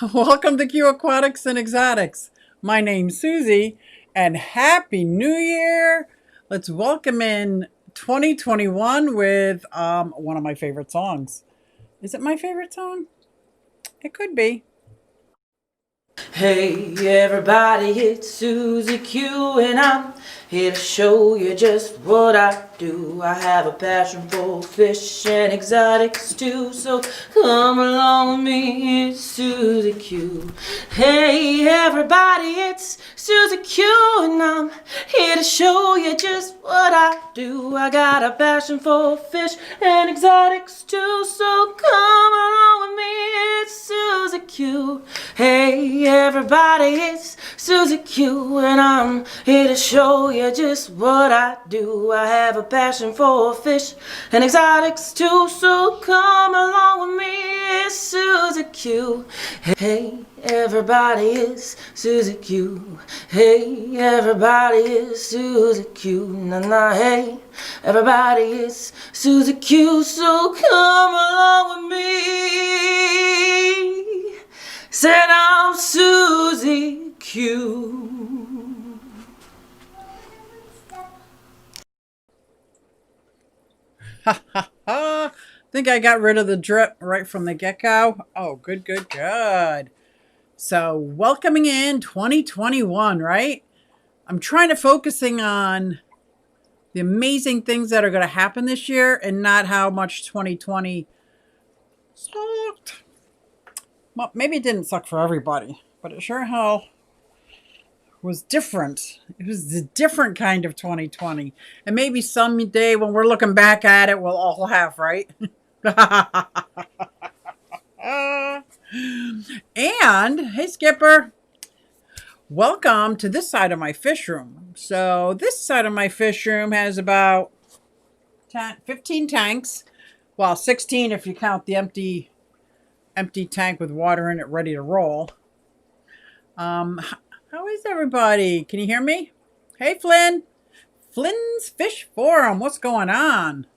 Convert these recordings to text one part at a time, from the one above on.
Welcome to Q Aquatics and Exotics. My name's Susie, and Happy New Year! Let's welcome in 2021 with one of my favorite songs. Is it my favorite song? It could be. Hey everybody, it's Susie Q and I'm here to show you just what I do. I have a passion for fish and exotics too, so come along with me, it's Susie Q. Hey everybody, it's Susie Q and I'm here to show you just what I do. I got a passion for fish and exotics too, so come along with me, it's Susie Q. Hey everybody, it's Susie Q and I'm here to show you just what I do. I have a passion for fish and exotics too, so come along with me, it's Susie Q. Hey everybody, it's Susie Q. Hey everybody, it's Susie Q. Na hey everybody, it's Susie Q, so come along with me. Said I'm Susie Q. Ha ha ha! Think I got rid of the drip right from the get go? Oh, good, good, good. So, welcoming in 2021, right? I'm trying to focusing on the amazing things that are going to happen this year and not how much 2020 sucked. Well, maybe it didn't suck for everybody, but it sure hell was different. It was a different kind of 2020. And maybe someday when we're looking back at it, we'll all have, right? And, hey, Skipper, welcome to this side of my fish room. So, this side of my fish room has about 15 tanks. Well, 16 if you count the empty tank with water in it ready to roll. How is everybody? Can you hear me? Hey, Flynn. Flynn's Fish Forum. What's going on?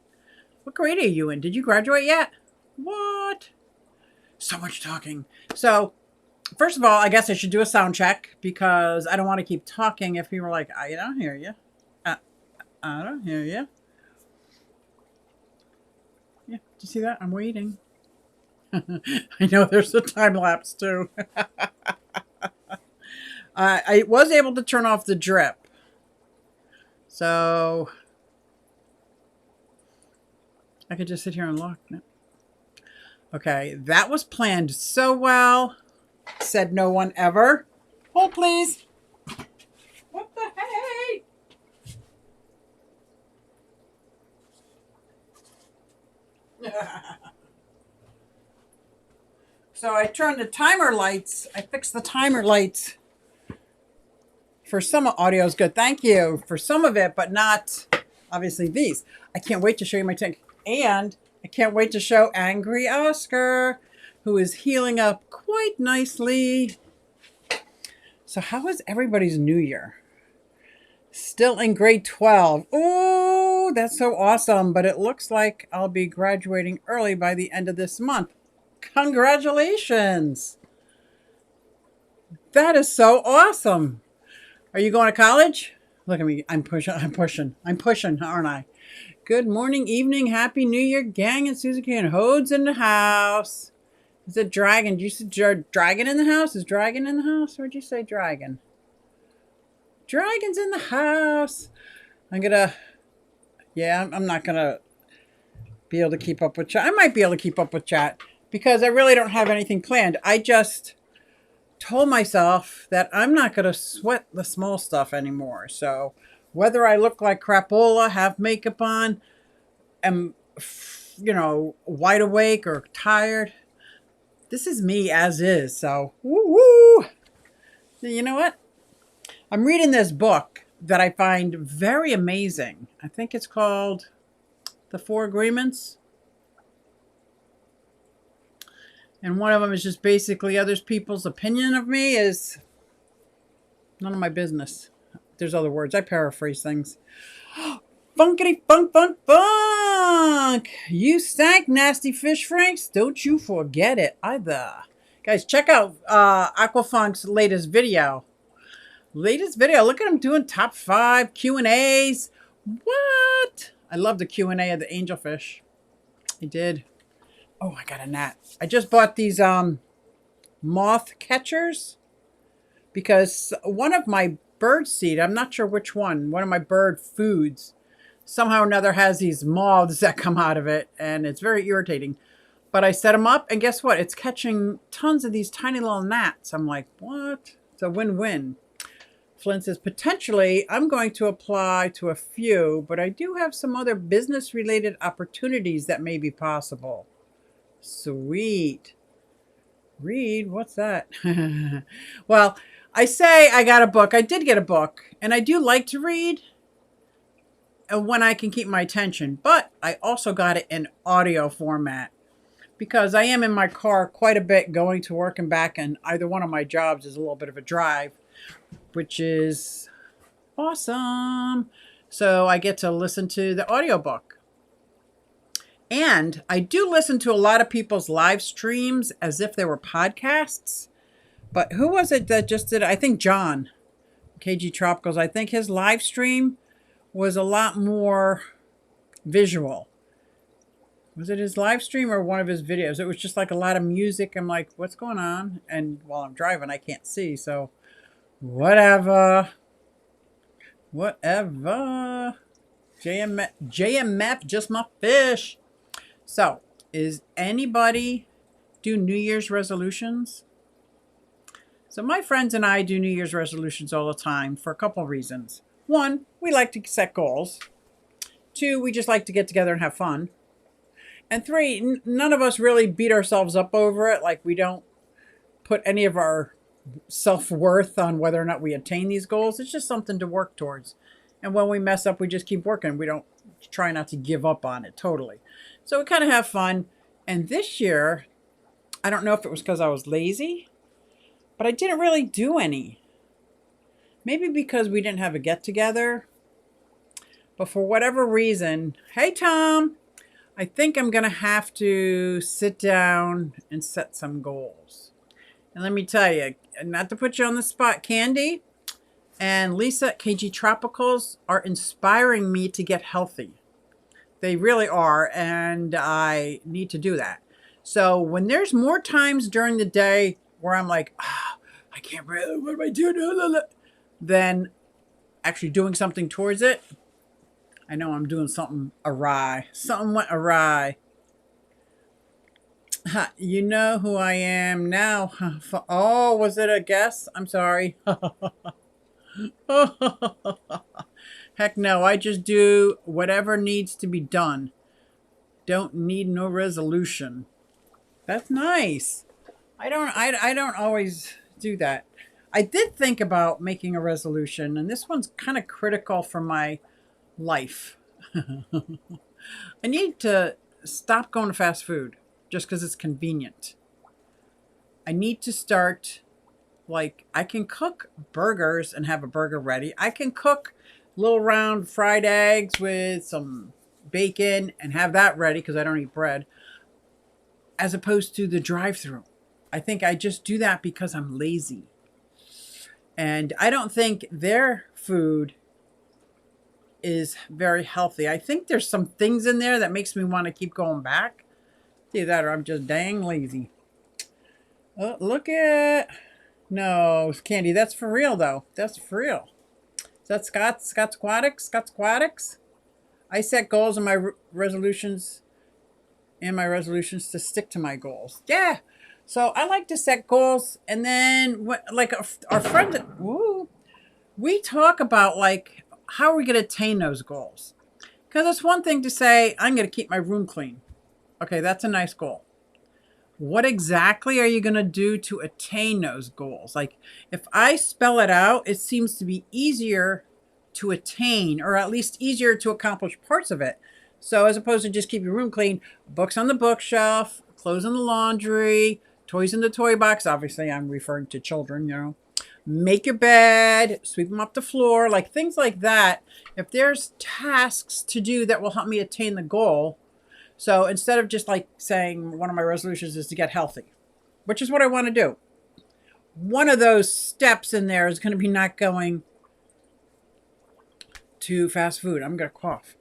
What grade are you in? Did you graduate yet? What? So much talking. So, first of all, I guess I should do a sound check because I don't want to keep talking if people are like, I don't hear you. I don't hear you. Yeah, did you see that? I'm waiting. I know there's a time lapse too. I was able to turn off the drip. So I could just sit here and look. No. Okay, that was planned so well. Said no one ever. Hold, please. What the hey? So I turned the timer lights. I fixed the timer lights. For some audio is good. Thank you for some of it, but not obviously these. I can't wait to show you my tank. And I can't wait to show Angry Oscar, who is healing up quite nicely. So how was everybody's New Year? Still in grade 12. Oh, that's so awesome. But it looks like I'll be graduating early by the end of this month. Congratulations. That is so awesome. Are you going to college? Look at me. I'm pushing, aren't I? Good morning, evening, happy New Year, gang, and Susie Q and Hode's in the house. Is it Dragon? Did you say Dragon in the house? Is Dragon in the house? Or did you say Dragon? Dragon's in the house. I'm not gonna be able to keep up with chat. I might be able to keep up with chat because I really don't have anything planned. I just told myself that I'm not going to sweat the small stuff anymore. So whether I look like crapola, have makeup on, am, wide awake or tired, this is me as is. So, woo-woo. You know what? I'm reading this book that I find very amazing. I think it's called The Four Agreements. And one of them is just basically other people's opinion of me is none of my business. There's other words. I paraphrase things. Funkity funk, funk, funk. You stank, nasty fish franks. Don't you forget it either. Guys, check out Aquafunk's latest video. Look at him doing top 5 Q&As. What? I love the Q&A of the angelfish. I did. Oh, I got a gnat. I just bought these moth catchers because one of my bird seed, I'm not sure which one of my bird foods, somehow or another has these moths that come out of it, and it's very irritating. But I set them up, and guess what? It's catching tons of these tiny little gnats. I'm like, what? It's a win-win. Flynn says, potentially, I'm going to apply to a few, but I do have some other business-related opportunities that may be possible. Sweet. Read? What's that? Well, I say I got a book. I did get a book, and I do like to read when I can keep my attention, but I also got it in audio format because I am in my car quite a bit going to work and back, and either one of my jobs is a little bit of a drive, which is awesome. So I get to listen to the audiobook. And I do listen to a lot of people's live streams as if they were podcasts. But who was it that just did it? I think John, KG Tropicals. I think his live stream was a lot more visual. Was it his live stream or one of his videos? It was just like a lot of music. I'm like, what's going on? And while I'm driving, I can't see. So whatever. JMF, just my fish. So, is anybody do New Year's resolutions? So my friends and I do New Year's resolutions all the time for a couple of reasons. 1, we like to set goals. 2, we just like to get together and have fun. And 3, none of us really beat ourselves up over it. Like we don't put any of our self-worth on whether or not we attain these goals. It's just something to work towards. And when we mess up, we just keep working. We don't try not to give up on it totally. So we kind of have fun. And this year, I don't know if it was because I was lazy, but I didn't really do any. Maybe because we didn't have a get-together. But for whatever reason, hey, Tom, I think I'm going to have to sit down and set some goals. And let me tell you, not to put you on the spot, Candy and Lisa at KG Tropicals are inspiring me to get healthy. They really are, and I need to do that. So when there's more times during the day where I'm like, I can't breathe, what am I doing? Then actually doing something towards it, I know I'm doing something awry. Something went awry. You know who I am now. Oh, was it a guess? I'm sorry. Heck no, I just do whatever needs to be done. Don't need no resolution. That's nice. I don't always do that. I did think about making a resolution, and this one's kind of critical for my life. I need to stop going to fast food just because it's convenient. I need to start, like, I can cook burgers and have a burger ready. I can cook little round fried eggs with some bacon and have that ready because I don't eat bread, as opposed to the drive-thru. I think I just do that because I'm lazy. And I don't think their food is very healthy. I think there's some things in there that makes me want to keep going back. See that, or I'm just dang lazy. Oh, look at... No, Candy, that's for real, though. That's for real. Is that Scott's Aquatics? Scott's Aquatics? I set goals in my resolutions to stick to my goals. Yeah. So I like to set goals, and then like our friend, we talk about like how are we going to attain those goals? Because it's one thing to say I'm going to keep my room clean. Okay, that's a nice goal. What exactly are you going to do to attain those goals? Like if I spell it out, it seems to be easier to attain, or at least easier to accomplish parts of it. So as opposed to just keep your room clean, books on the bookshelf, clothes in the laundry, toys in the toy box. Obviously, I'm referring to children, you know. Make your bed, sweep them up the floor, like things like that. If there's tasks to do that will help me attain the goal. So instead of just like saying one of my resolutions is to get healthy. which is what I want to do. One of those steps in there is going to be not going to fast food. I'm going to cough.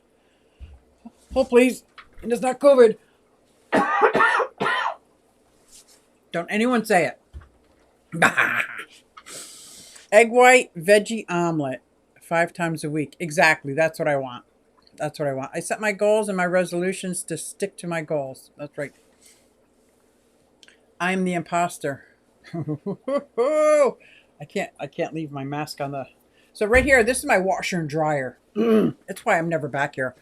Oh, please. And it's not COVID. Don't anyone say it. Egg white veggie omelet 5 times a week. Exactly. That's what I want. That's what I want. I set my goals and my resolutions to stick to my goals. That's right. I'm the imposter. I can't leave my mask on the. So right here, this is my washer and dryer. That's why I'm never back here.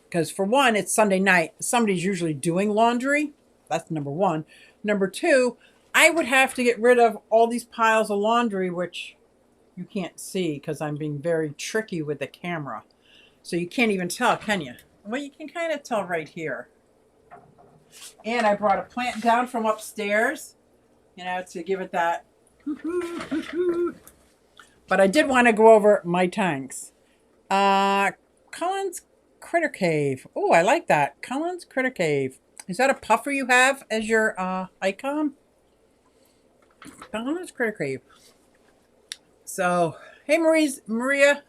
Because for one, it's Sunday night. Somebody's usually doing laundry. That's number one. Number two, I would have to get rid of all these piles of laundry, which you can't see because I'm being very tricky with the camera. So you can't even tell, can you? Well, you can kind of tell right here. And I brought a plant down from upstairs, to give it that. But I did want to go over my tanks. Cullen's Critter Cave. Oh, I like that. Cullen's Critter Cave. Is that a puffer you have as your icon? Cullen's Critter Cave. So, hey, Maria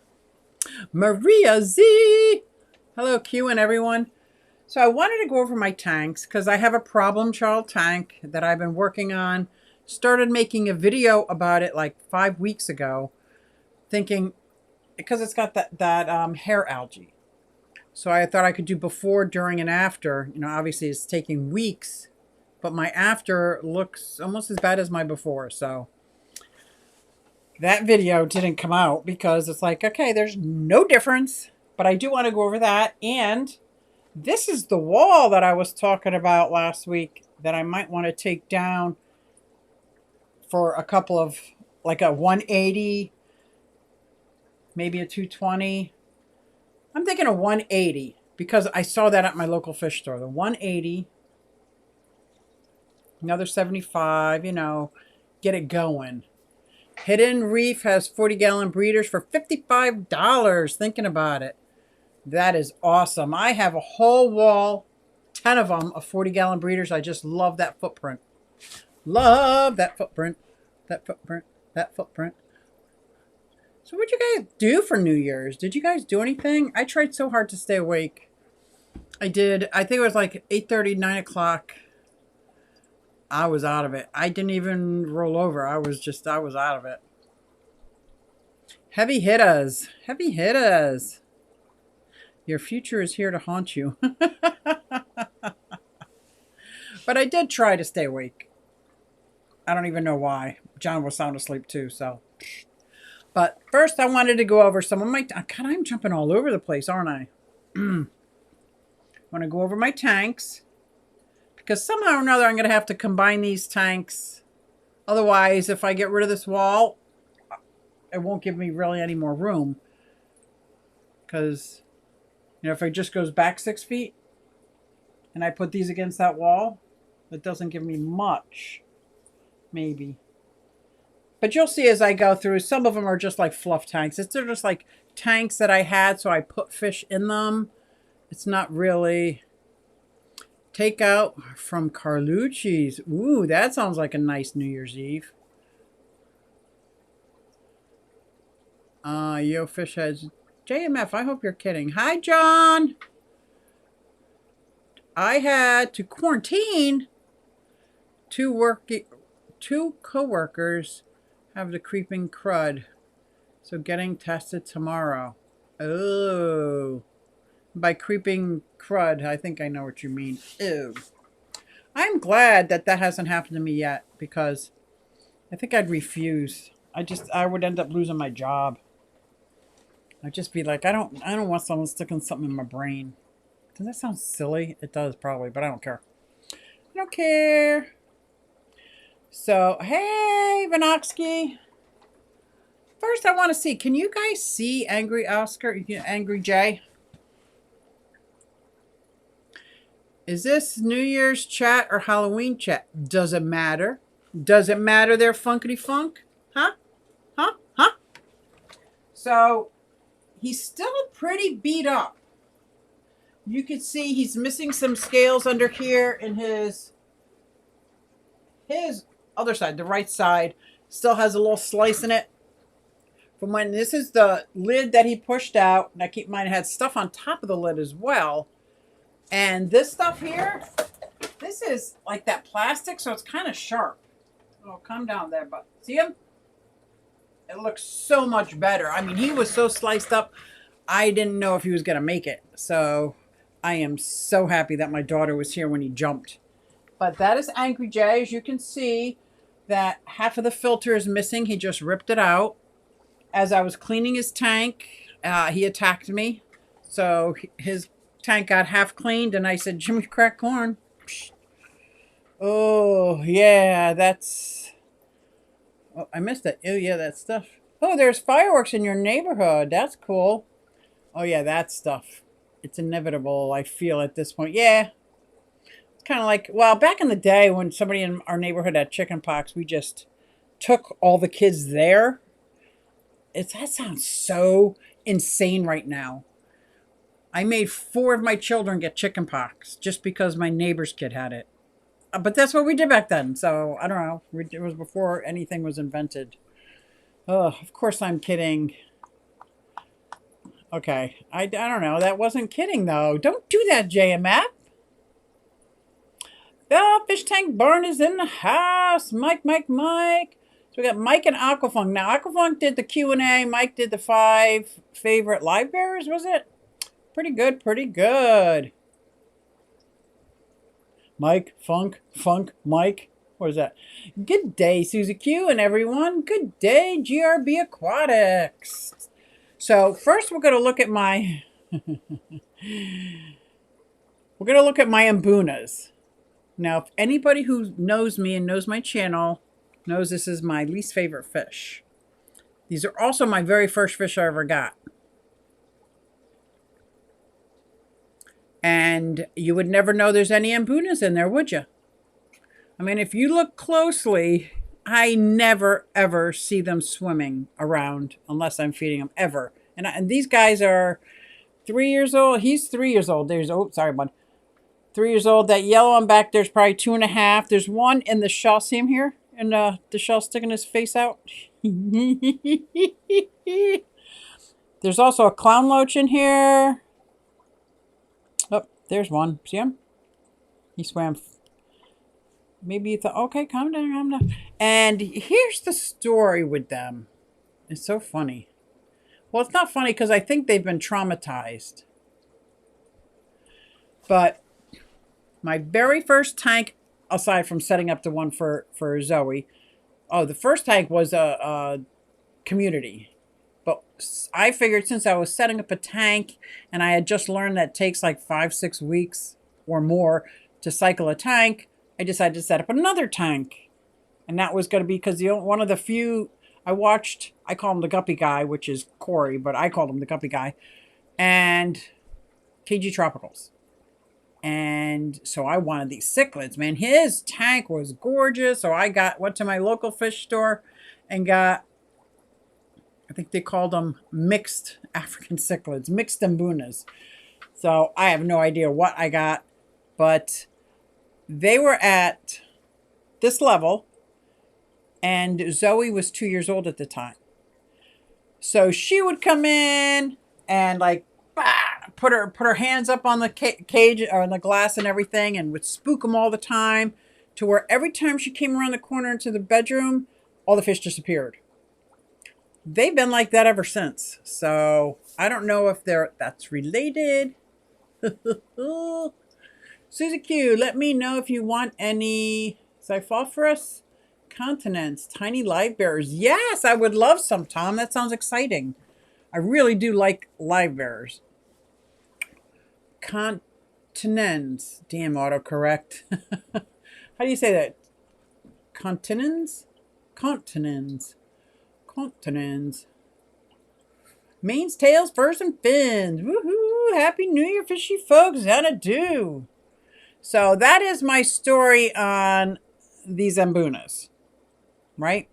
Z. Hello, Q and everyone. So I wanted to go over my tanks because I have a problem child tank that I've been working on. Started making a video about it like 5 weeks ago, thinking because it's got that hair algae. So I thought I could do before, during, and after. Obviously it's taking weeks, but my after looks almost as bad as my before. So that video didn't come out because it's like, okay, there's no difference. But I do want to go over that. And this is the wall that I was talking about last week that I might want to take down for a couple of, like a 180, maybe a 220. I'm thinking a 180 because I saw that at my local fish store. The 180, another 75, get it going. Hidden Reef has 40-gallon breeders for $55. Thinking about it. That is awesome. I have a whole wall, 10 of them, of 40-gallon breeders. I just love that footprint. Love that footprint. That footprint. That footprint. So what'd you guys do for New Year's? Did you guys do anything? I tried so hard to stay awake. I did. I think it was like 8:30, 9 o'clock. I was out of it. I didn't even roll over. I was out of it. Heavy hitters. Heavy hitters. Your future is here to haunt you. But I did try to stay awake. I don't even know why. John was sound asleep too, so. But first I wanted to go over some of my... God, I'm jumping all over the place, aren't I? I want to go over my tanks. Because somehow or another I'm going to have to combine these tanks. Otherwise, if I get rid of this wall, it won't give me really any more room. Because... if it just goes back 6 feet and I put these against that wall, it doesn't give me much, maybe. But you'll see as I go through, some of them are just like fluff tanks. They're just like tanks that I had, so I put fish in them. It's not really. Takeout from Carlucci's. Ooh, that sounds like a nice New Year's Eve. Yo, fish heads. JMF, I hope you're kidding. Hi, John. I had to quarantine. Two co-workers have the creeping crud. So getting tested tomorrow. Oh. By creeping crud, I think I know what you mean. Ew. I'm glad that hasn't happened to me yet because I think I'd refuse. I would end up losing my job. I'd just be like, I don't want someone sticking something in my brain. Does that sound silly? It does probably, but I don't care. I don't care. So, hey, Vinoxky. First, I want to see, can you guys see Angry Oscar, Angry Jay? Is this New Year's chat or Halloween chat? Does it matter? Does it matter there, Funkity Funk? Huh? Huh? Huh? So... he's still pretty beat up. You can see he's missing some scales under here in his his other side, the right side, still has a little slice in it. From when this is the lid that he pushed out. Now keep in mind it had stuff on top of the lid as well. And this stuff here, this is like that plastic, so it's kind of sharp. Oh, calm down there, but see him? It looks so much better. I mean, he was so sliced up, I didn't know if he was going to make it. So I am so happy that my daughter was here when he jumped. But that is Angry Jay. As you can see, that half of the filter is missing. He just ripped it out. As I was cleaning his tank, he attacked me. So his tank got half cleaned, and I said, Jimmy crack corn. Psh. Oh, yeah, that's... Oh, I missed it. Oh, yeah, that stuff. Oh, there's fireworks in your neighborhood. That's cool. Oh, yeah, that stuff. It's inevitable, I feel, at this point. Yeah. It's kind of like, well, back in the day when somebody in our neighborhood had chicken pox, we just took all the kids there. That sounds so insane right now. I made 4 of my children get chicken pox just because my neighbor's kid had it. But that's what we did back then. So, I don't know. It was before anything was invented. Oh, of course I'm kidding. Okay. I don't know. That wasn't kidding, though. Don't do that, JMF. The fish tank barn is in the house. Mike. So we got Mike and Aquafunk. Now, Aquafunk did the Q&A. Mike did the 5 favorite live bearers, was it? Pretty good. Mike, Funk, Mike. What is that? Good day, Susie Q and everyone. Good day, GRB Aquatics. So first we're going to look at my... we're going to look at my Mbunas. Now, if anybody who knows me and knows my channel knows this is my least favorite fish. These are also my very first fish I ever got. And you would never know there's any Mbunas in there, would you? I mean, if you look closely, I never, ever see them swimming around unless I'm feeding them, ever. And these guys are 3 years old. He's 3 years old. Sorry, bud. 3 years old. That yellow one back there's probably 2.5. There's one in the shell. See him here? And the shell sticking his face out. There's also a clown loach in here. Oh, there's one. See him? He swam. Maybe you thought, okay, calm down. And here's the story with them. It's so funny. Well, it's not funny because I think they've been traumatized. But my very first tank, aside from setting up the one for Zoe, the first tank was a community. But I figured since I was setting up a tank and I had just learned that it takes like 5-6 weeks or more to cycle a tank, I decided to set up another tank. And that was going to be because one of the few I watched, I call him the Guppy Guy, which is Corey, but I called him the Guppy Guy, and KG Tropicals. And so I wanted these cichlids, man. His tank was gorgeous. So I went to my local fish store and got, I think they called them mixed African cichlids, mixed Mbunas. So I have no idea what I got, but they were at this level, and Zoe was 2 years old at the time. So she would come in and like put her hands up on the cage or on the glass and everything, and would spook them all the time, to where every time she came around the corner into the bedroom, all the fish disappeared. They've been like that ever since. So I don't know if that's related. Susie Q, let me know if you want any Xiphophorus continents, tiny live bearers. Yes, I would love some, Tom. That sounds exciting. I really do like live bearers. Continents. Damn autocorrect. How do you say that? Continents? Continents. Continents. Mains, tails, furs, and fins. Woohoo! Happy New Year, fishy folks. How to do? So that is my story on these Mbunas, right?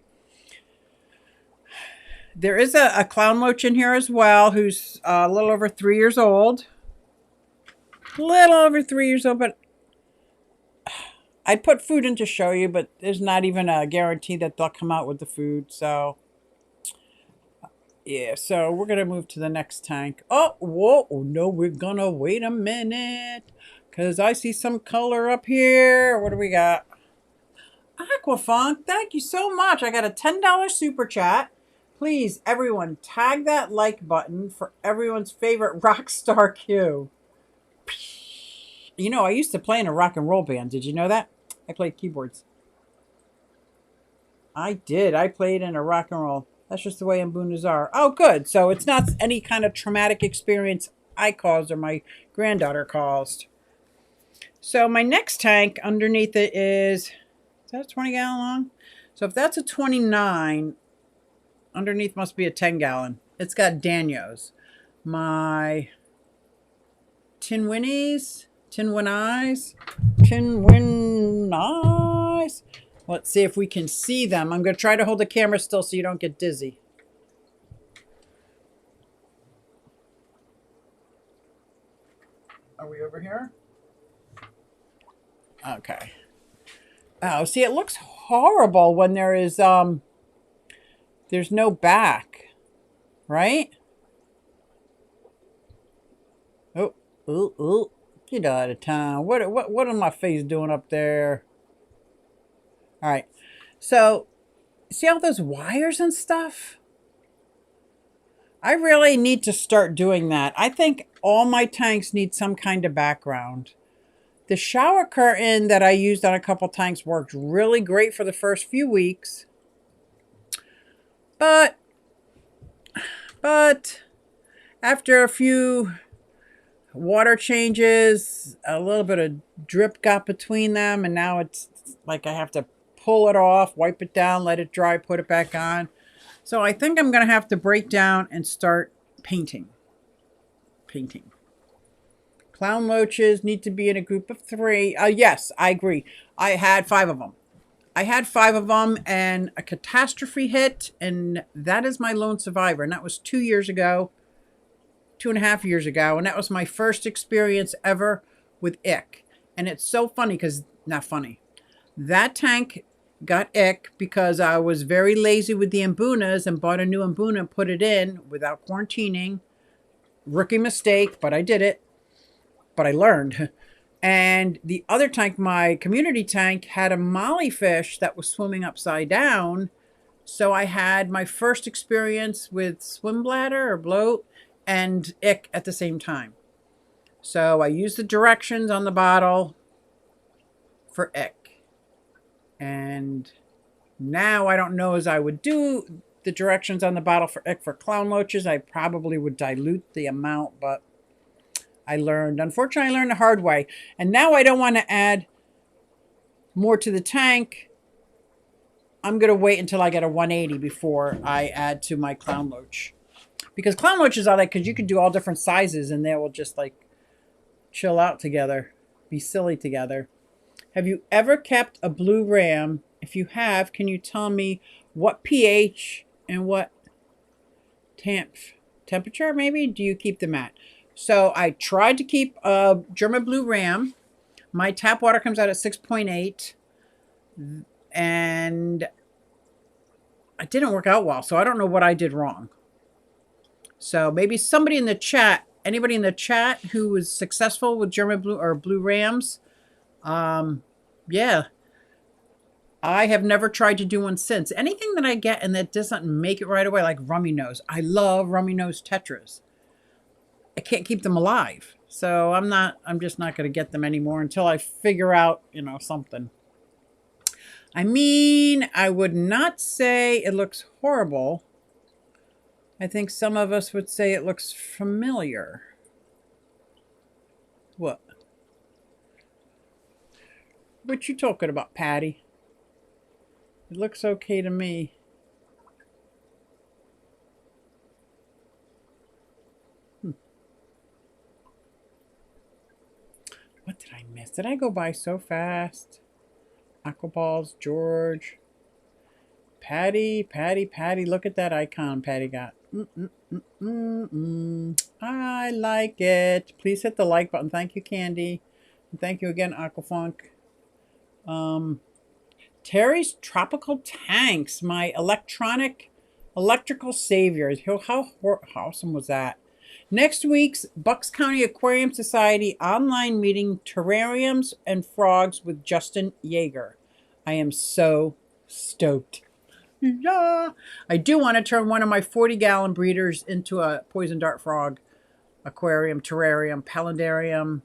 There is a clown loach in here as well, who's a little over 3 years old. Little over 3 years old, but I'd put food in to show you, but there's not even a guarantee that they'll come out with the food. So, yeah. So we're going to move to the next tank. Oh, whoa. Oh, no, we're going to wait a minute. Because I see some color up here. What do we got? Aquafunk, thank you so much. I got a $10 super chat. Please, everyone, tag that like button for everyone's favorite rock star Q. You know, I used to play in a rock and roll band. Did you know that? I played keyboards. I did. I played in a rock and roll. That's just the way Mbunas are. Oh, good. So it's not any kind of traumatic experience I caused or my granddaughter caused. So my next tank underneath it is that a 20 gallon long? So if that's a 29, underneath must be a 10 gallon. It's got Danios. My Tin Winnies. Let's see if we can see them. I'm going to try to hold the camera still so you don't get dizzy. Are we over here? Okay. Oh, see, it looks horrible when there is there's no back, right? Oh, get out of town. What am my face doing up there? All right. So, see all those wires and stuff? I really need to start doing that. I think all my tanks need some kind of background. The shower curtain that I used on a couple tanks worked really great for the first few weeks. But after a few water changes, a little bit of drip got between them, and now it's like I have to pull it off, wipe it down, let it dry, put it back on. So I think I'm going to have to break down and start painting. Clown loaches need to be in a group of 3. Yes, I agree. I had 5 of them. And a catastrophe hit, and that is my lone survivor. And that was 2 years ago, 2.5 years ago. And that was my first experience ever with ick. And it's so funny because, not funny. That tank got ick because I was very lazy with the Mbunas and bought a new Mbuna and put it in without quarantining. Rookie mistake, but I did it. But I learned. And the other tank, my community tank, had a molly fish that was swimming upside down. So I had my first experience with swim bladder or bloat and ick at the same time. So I used the directions on the bottle for ick. And now I don't know as I would do the directions on the bottle for ick for clown loaches. I probably would dilute the amount, but I learned. Unfortunately, I learned the hard way. And now I don't want to add more to the tank. I'm going to wait until I get a 180 before I add to my clown loach. Because clown loaches are like, because you can do all different sizes and they will just like chill out together, be silly together. Have you ever kept a blue ram? If you have, can you tell me what pH and what temperature maybe do you keep them at? So I tried to keep a German blue ram. My tap water comes out at 6.8. And it didn't work out well. So I don't know what I did wrong. So maybe somebody in the chat, anybody in the chat who was successful with German blue or blue rams, yeah. I have never tried to do one since. Anything that I get and that doesn't make it right away, like rummy nose. I love rummy nose tetras. I can't keep them alive. So I'm just not going to get them anymore until I figure out, something. I mean, I would not say it looks horrible. I think some of us would say it looks familiar. What? What you talking about, Patty? It looks okay to me. What did I miss? Did I go by so fast? Aquaballs, George. Patty. Look at that icon Patty got. I like it. Please hit the like button. Thank you, Candy. And thank you again, Aquafunk. Terry's Tropical Tanks, my electrical saviors. How awesome was that? Next week's Bucks County Aquarium Society online meeting, terrariums and frogs with Justin Yeager. I am so stoked. Yeah. I do want to turn one of my 40-gallon breeders into a poison dart frog aquarium, terrarium, paludarium,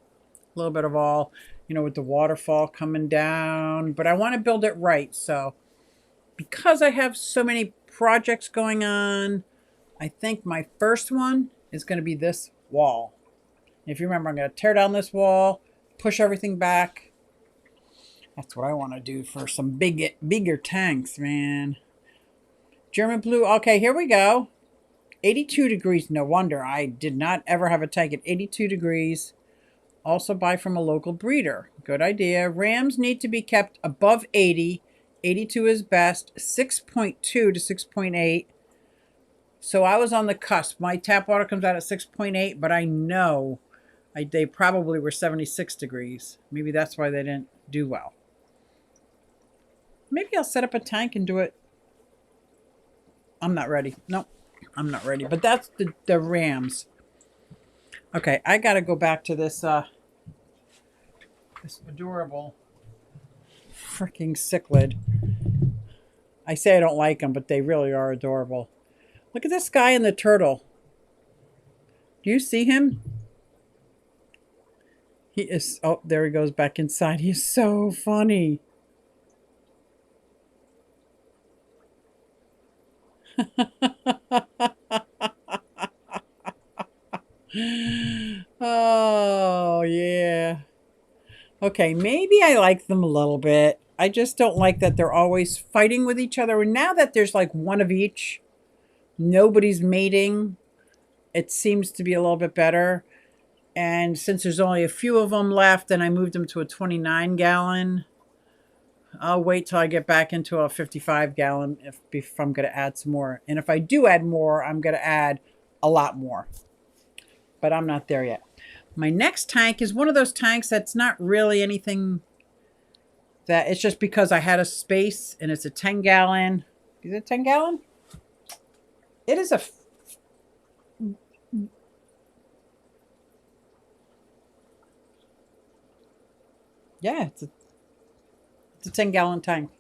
a little bit of all, with the waterfall coming down. But I want to build it right. So because I have so many projects going on, I think my first one is going to be this wall. If you remember, I'm going to tear down this wall, push everything back. That's what I want to do for some bigger tanks, man. German blue. Okay, here we go. 82 degrees. No wonder I did not ever have a tank at 82 degrees. Also buy from a local breeder. Good idea. Rams need to be kept above 80. 82 is best. 6.2 to 6.8. So I was on the cusp. My tap water comes out at 6.8, but I know they probably were 76 degrees. Maybe that's why they didn't do well. Maybe I'll set up a tank and do it. I'm not ready. Nope, I'm not ready. But that's the Rams. Okay, I got to go back to this this adorable freaking cichlid. I say I don't like them, but they really are adorable. Look at this guy and the turtle. Do you see him? He is, oh, there he goes back inside. He's so funny. Oh, yeah. Okay, maybe I like them a little bit. I just don't like that they're always fighting with each other. And now that there's like one of each, nobody's mating, it seems to be a little bit better. And since there's only a few of them left and I moved them to a 29-gallon, I'll wait till I get back into a 55-gallon if I'm going to add some more. And if I do add more, I'm going to add a lot more. But I'm not there yet. My next tank is one of those tanks that's not really anything that it's just because I had a space and it's a 10-gallon. Is it 10-gallon? It is a... Yeah, it's a 10-gallon tank.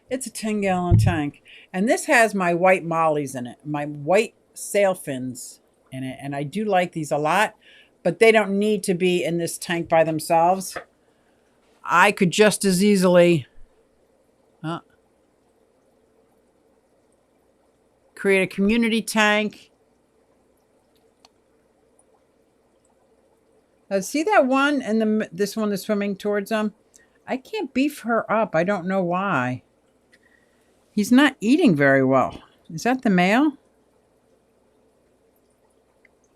It's a 10-gallon tank. And this has my white mollies in it. My white sail fins in it. And I do like these a lot. But they don't need to be in this tank by themselves. I could just as easily create a community tank. See that one and this one is swimming towards them? I can't beef her up. I don't know why. He's not eating very well. Is that the male?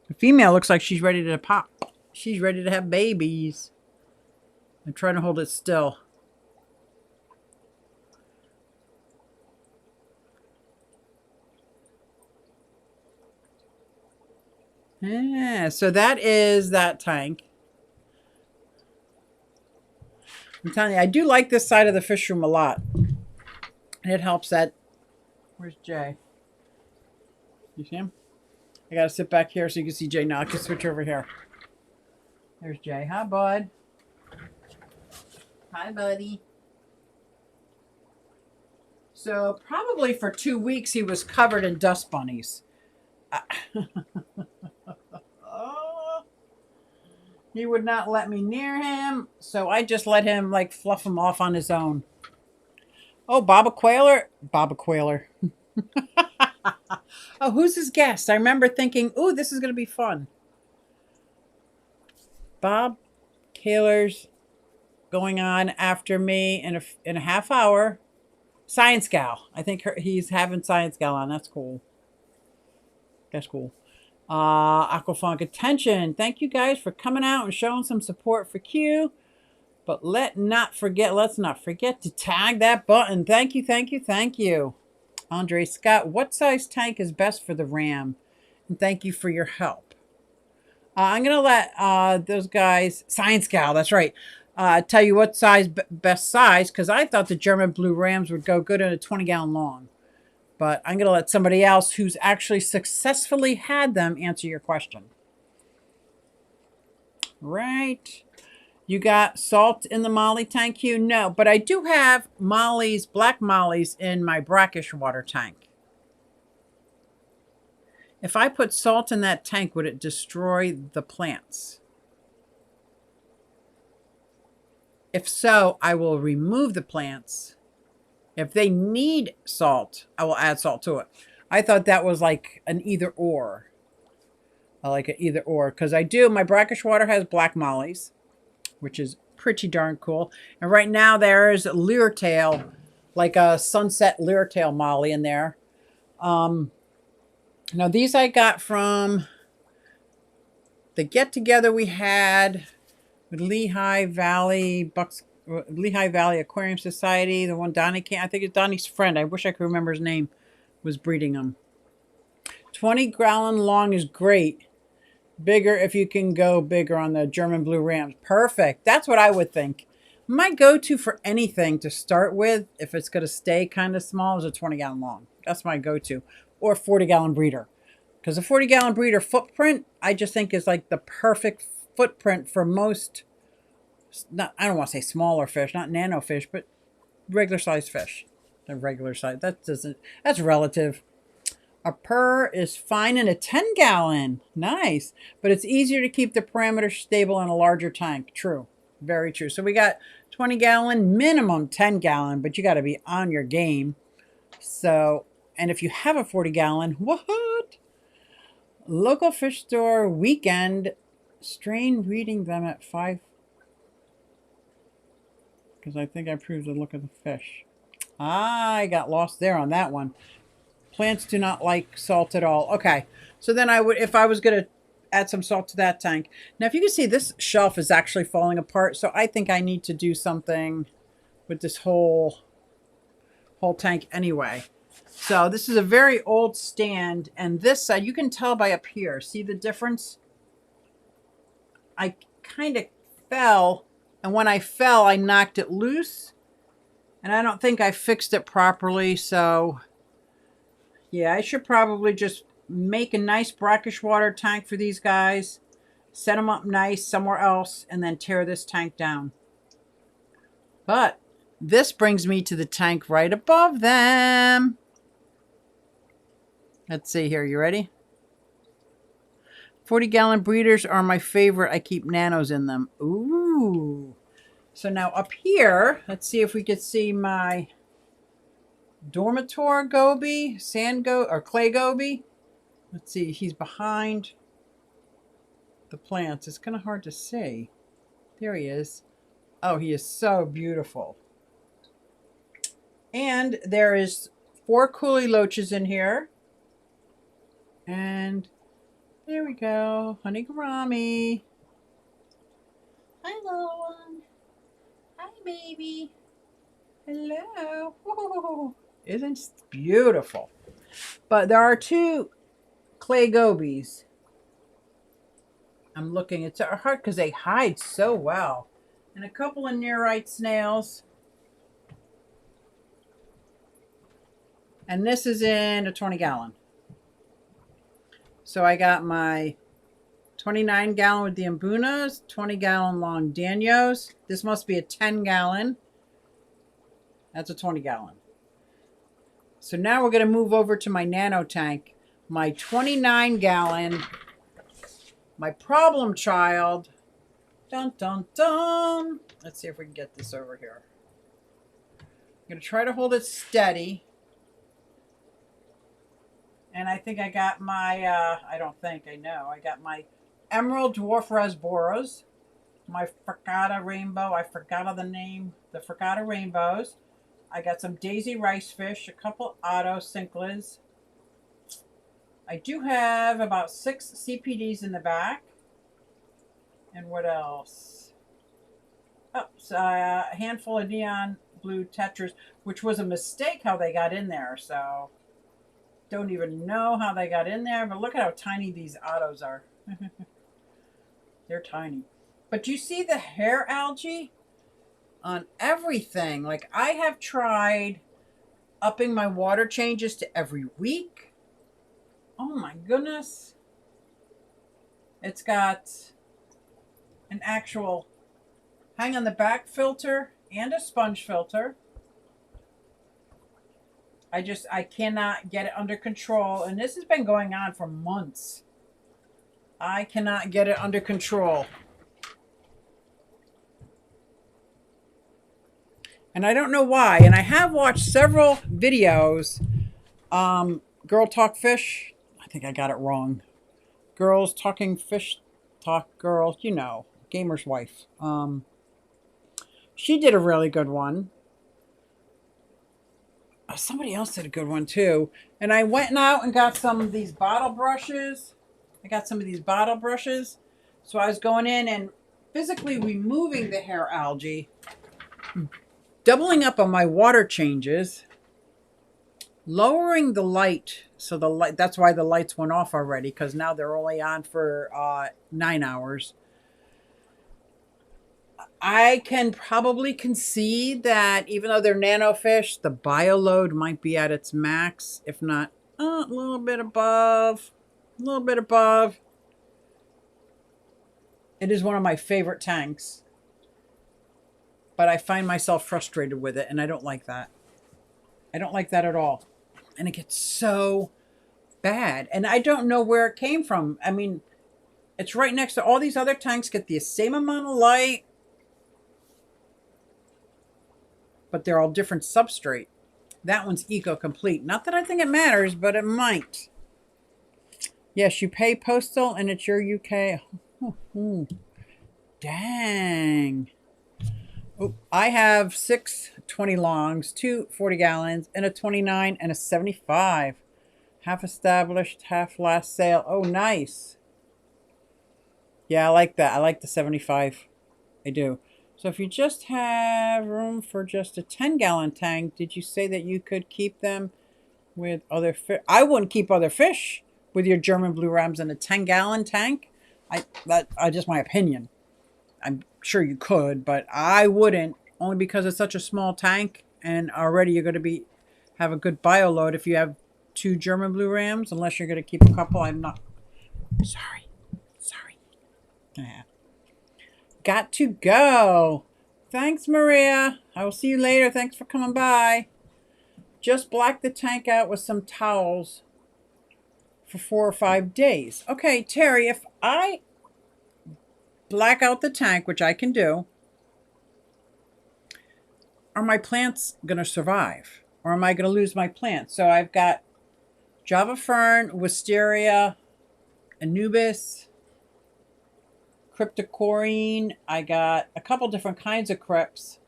The female looks like she's ready to pop. She's ready to have babies. I'm trying to hold it still. Yeah, so that is that tank. I'm telling you, I do like this side of the fish room a lot. And it helps that... Where's Jay? You see him? I got to sit back here so you can see Jay now. I can switch over here. There's Jay. Hi, bud. Hi, buddy. So probably for 2 weeks he was covered in dust bunnies. He would not let me near him, so I just let him like fluff him off on his own. Oh, Baba Quailer. Baba Quailer. Oh, who's his guest? I remember thinking, ooh, this is going to be fun. Bob Kaler's going on after me in a half hour. Science Gal. I think he's having Science Gal on. That's cool. That's cool. Aquafunk, attention. Thank you guys for coming out and showing some support for Q. But let's not forget to tag that button. Thank you, thank you, thank you. Andre Scott, what size tank is best for the Ram? And thank you for your help. I'm going to let those guys, Science Gal, that's right. Tell you what size, best size, because I thought the German blue rams would go good in a 20-gallon long. But I'm going to let somebody else who's actually successfully had them answer your question. Right. You got salt in the Molly tank, Hugh? No, but I do have mollies, black mollies in my brackish water tank. If I put salt in that tank, would it destroy the plants? If so, I will remove the plants. If they need salt, I will add salt to it. I thought that was like an either or. I like it either or because I do. My brackish water has black mollies, which is pretty darn cool. And right now there is leertail, like a sunset leertail molly in there. Now these I got from the get together we had with Lehigh Valley Aquarium Society. The one Donnie I think it's Donnie's friend. I wish I could remember his name. Was breeding them. 20-gallon long is great. Bigger if you can go bigger on the German blue rams. Perfect. That's what I would think. My go-to for anything to start with, if it's going to stay kind of small, is a 20-gallon long. That's my go-to. Or 40-gallon breeder. Because a 40-gallon breeder footprint, I just think is like the perfect footprint for most, I don't want to say smaller fish, not nano fish, but regular sized fish. The regular size. That's relative. A purr is fine in a 10-gallon. Nice. But it's easier to keep the parameters stable in a larger tank. True. Very true. So we got 20-gallon, minimum 10-gallon, but you got to be on your game. So, and if you have a 40-gallon, what? Local fish store weekend. Strain reading them at 5. Because I think I proved the look of the fish. I got lost there on that one. Plants do not like salt at all. Okay, so then I would, if I was going to add some salt to that tank. Now, if you can see, this shelf is actually falling apart, so I think I need to do something with this whole tank anyway. So this is a very old stand, and this side, you can tell by up here. See the difference? I kind of fell, and when I fell, I knocked it loose, and I don't think I fixed it properly, so yeah, I should probably just make a nice brackish water tank for these guys, set them up nice somewhere else, and then tear this tank down. But this brings me to the tank right above them. Let's see here. You ready? 40-gallon breeders are my favorite. I keep nanos in them. Ooh. So now up here, let's see if we could see my Dormitor goby, or clay goby. Let's see, he's behind the plants. It's kind of hard to see. There he is. Oh, he is so beautiful. And there is 4 coolie loaches in here. And there we go. Honey gourami. Hi, little one. Hi, baby. Hello. Whoa. Isn't it beautiful? But there are 2 clay gobies. I'm looking. It's hard because they hide so well. And a couple of nearite snails. And this is in a 20-gallon. So I got my 29-gallon with the Mbunas, 20-gallon long Danios. This must be a 10-gallon. That's a 20-gallon. So now we're going to move over to my nano tank. My 29-gallon, my problem child. Dun, dun, dun. Let's see if we can get this over here. I'm going to try to hold it steady. And I think I got my, I don't think, I know. I got my Emerald Dwarf Rasboras, my Fricata Rainbow. I forgot the name. The Fricata Rainbows. I got some Daisy Rice Fish, a couple Otto Cinclids. I do have about 6 CPDs in the back. And what else? Oh, so a handful of neon blue tetras, which was a mistake how they got in there. So don't even know how they got in there, but look at how tiny these Ottos are. They're tiny. But you see the hair algae? on everything. Like I have tried upping my water changes to every week. Oh my goodness. It's got an actual hang on the back filter and a sponge filter. I cannot get it under control. And this has been going on for months. I cannot get it under control. And I don't know why. And I have watched several videos. Girl Talk Fish. I think I got it wrong. Girls Talking Fish Talk Girl. You know, Gamer's Wife. She did a really good one. Somebody else did a good one too. And I went out and got some of these bottle brushes. So I was going in and physically removing the hair algae, doubling up on my water changes, lowering the light. So the light, that's why the lights went off already, because now they're only on for 9 hours. I can probably concede that even though they're nano fish, the bioload might be at its max, if not a little bit above. It is one of my favorite tanks, but I find myself frustrated with it, and I don't like that. I don't like that at all. And it gets so bad, and I don't know where it came from. I mean, it's right next to all these other tanks, get the same amount of light, but they're all different substrate. That one's eco-complete. Not that I think it matters, but it might. Yes, you pay postal and it's your UK. Oh, dang. Oh, I have 6 20 longs, 2 40 gallons, and a 29 and a 75. Half established, half last sale. Oh, nice. Yeah, I like that. I like the 75. I do. So if you just have room for just a 10-gallon tank, did you say that you could keep them with other fish? I wouldn't keep other fish with your German blue rams in a 10-gallon tank. That's just my opinion. I'm sure you could, but I wouldn't, only because it's such a small tank, and already you're going to have a good bio load if you have 2 German blue rams, unless you're going to keep a couple. I'm not. Sorry. Yeah. Got to go. Thanks, Maria. I will see you later. Thanks for coming by. Just black the tank out with some towels for 4 or 5 days. Okay, Terry, if I black out the tank, which I can do, are my plants going to survive? Or am I going to lose my plants? So I've got Java Fern, Wisteria, Anubis, Cryptocoryne. I got a couple different kinds of crypts.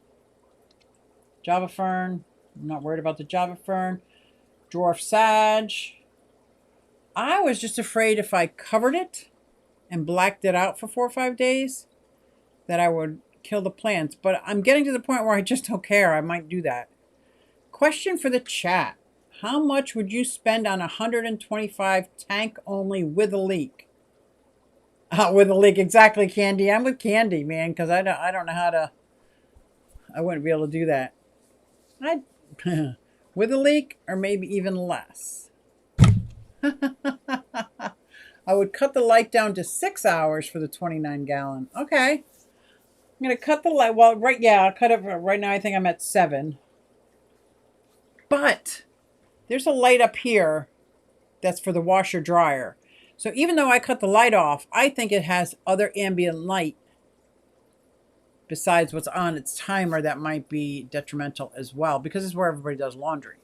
Java Fern. I'm not worried about the Java Fern. Dwarf Sag. I was just afraid if I covered it and blacked it out for 4 or 5 days that I would kill the plants. But I'm getting to the point where I just don't care. I might do that. Question for the chat. How much would you spend on 125 tank only with a leak? With a leak, exactly, Candy. I'm with Candy, man, because I don't know how to. I wouldn't be able to do that. With a leak, or maybe even less. I would cut the light down to 6 hours for the 29-gallon. Okay, I'm gonna cut the light. Well, I'll cut it right now. I think I'm at 7. But there's a light up here that's for the washer dryer. So even though I cut the light off, I think it has other ambient light besides what's on its timer that might be detrimental as well, because it's where everybody does laundry.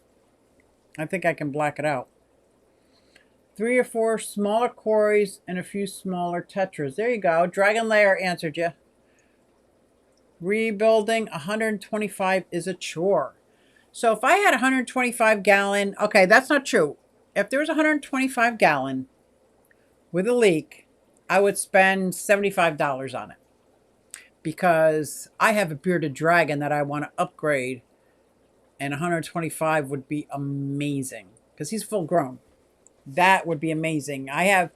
I think I can black it out. 3 or 4 smaller quarries and a few smaller tetras. There you go. Dragon Lair answered you. Rebuilding 125 is a chore. So if I had 125 gallon, okay, that's not true. If there was 125 gallon with a leak, I would spend $75 on it, because I have a bearded dragon that I want to upgrade, and 125 would be amazing because he's full grown. That would be amazing. I have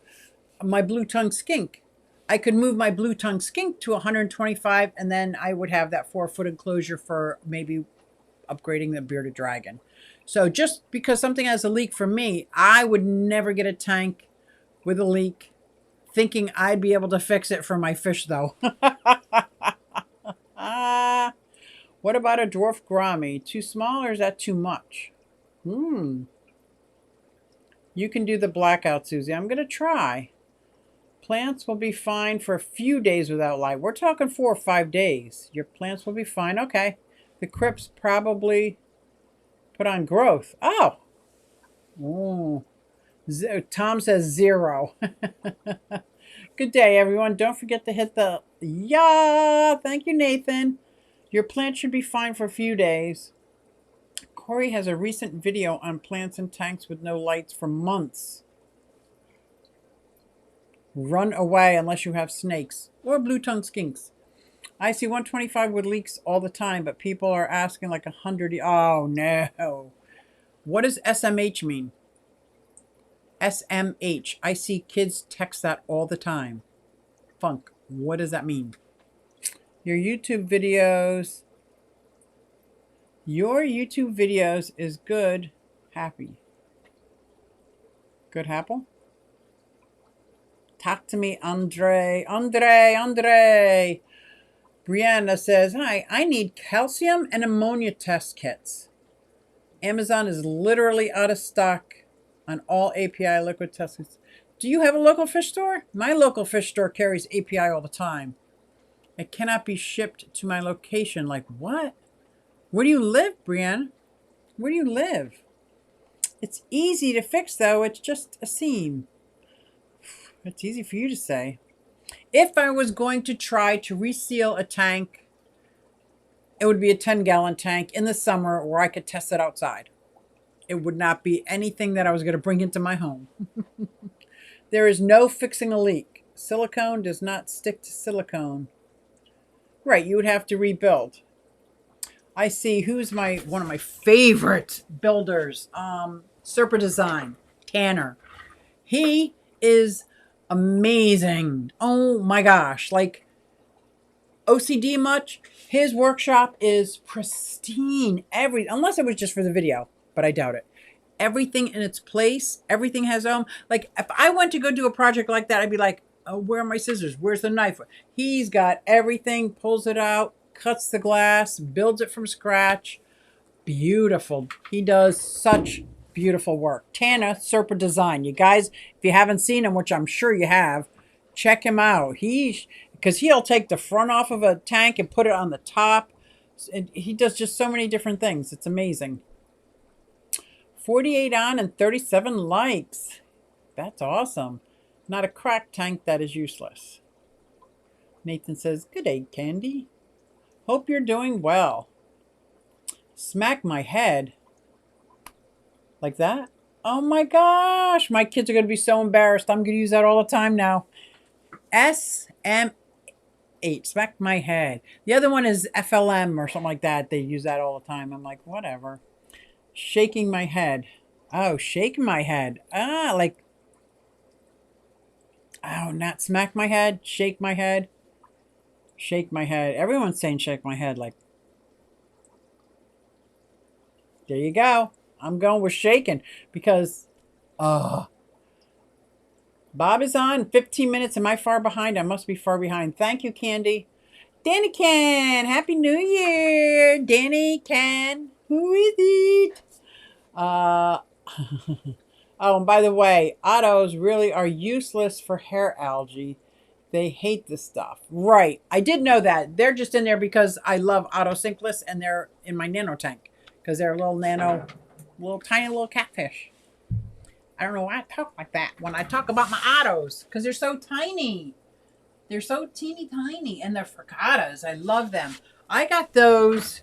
my blue tongue skink I could move my blue tongue skink to 125, and then I would have that 4-foot enclosure for maybe upgrading the bearded dragon. So just because something has a leak for me, I would never get a tank with a leak thinking I'd be able to fix it for my fish, though. What about a dwarf gourami? Too small, or is that too much? You can do the blackout, Susie. I'm going to try. Plants will be fine for a few days without light. We're talking 4 or 5 days. Your plants will be fine. Okay. The crypts probably put on growth. Oh. Tom says 0. Good day, everyone. Don't forget to hit the Thank you, Nathan. Your plant should be fine for a few days. Corey has a recent video on plants in tanks with no lights for months. Run away unless you have snakes or blue-tongued skinks. I see 125 with leaks all the time, but people are asking like 100. Oh, no. What does SMH mean? SMH. I see kids text that all the time. Funk. What does that mean? Your YouTube videos is good. Happy. Good apple? Talk to me, Andre. Brianna says, hi, I need calcium and ammonia test kits. Amazon is literally out of stock on all API liquid test kits. Do you have a local fish store? My local fish store carries API all the time. It cannot be shipped to my location. Like, what? Where do you live, Brianna? Where do you live? It's easy to fix, though. It's just a seam. It's easy for you to say. If I was going to try to reseal a tank, it would be a 10-gallon tank in the summer where I could test it outside. It would not be anything that I was going to bring into my home. There is no fixing a leak. Silicone does not stick to silicone. Right, you would have to rebuild. I see who's one of my favorite builders, Serpa Design, Tanner. He is amazing. Oh my gosh, like OCD much? His workshop is pristine. Unless it was just for the video, but I doubt it. Everything in its place. Everything has like if I went to go do a project like that, I'd be like, oh, where are my scissors? Where's the knife? He's got everything, pulls it out, cuts the glass, builds it from scratch. Beautiful. He does such beautiful work. Tana Serpa Design. You guys, if you haven't seen him, which I'm sure you have, check him out. Because he'll take the front off of a tank and put it on the top. And he does just so many different things. It's amazing. 48 on and 37 likes. That's awesome. Not a cracked tank that is useless. Nathan says, good day, Candy. Hope you're doing well. Smack my head. Like that? Oh my gosh. My kids are going to be so embarrassed. I'm going to use that all the time now. SM8. Smack my head. The other one is FLM or something like that. They use that all the time. I'm like, whatever. Shaking my head. Oh, shake my head. Like. Oh, not smack my head. Shake my head. Shake my head. Everyone's saying shake my head. Like. There you go. I'm going with shaking because, Bob is on. 15 minutes. Am I far behind? I must be far behind. Thank you, Candy. Danny Can. Happy New Year. Danny Can. Who is it? Oh, and by the way, autos really are useless for hair algae. They hate the stuff. Right. I did know that. They're just in there because I love auto sinkless and they're in my nano tank because they're little tiny little catfish. I don't know why I talk like that when I talk about my autos because they're so tiny. They're so teeny tiny and they're fricatas. I love them. I got those.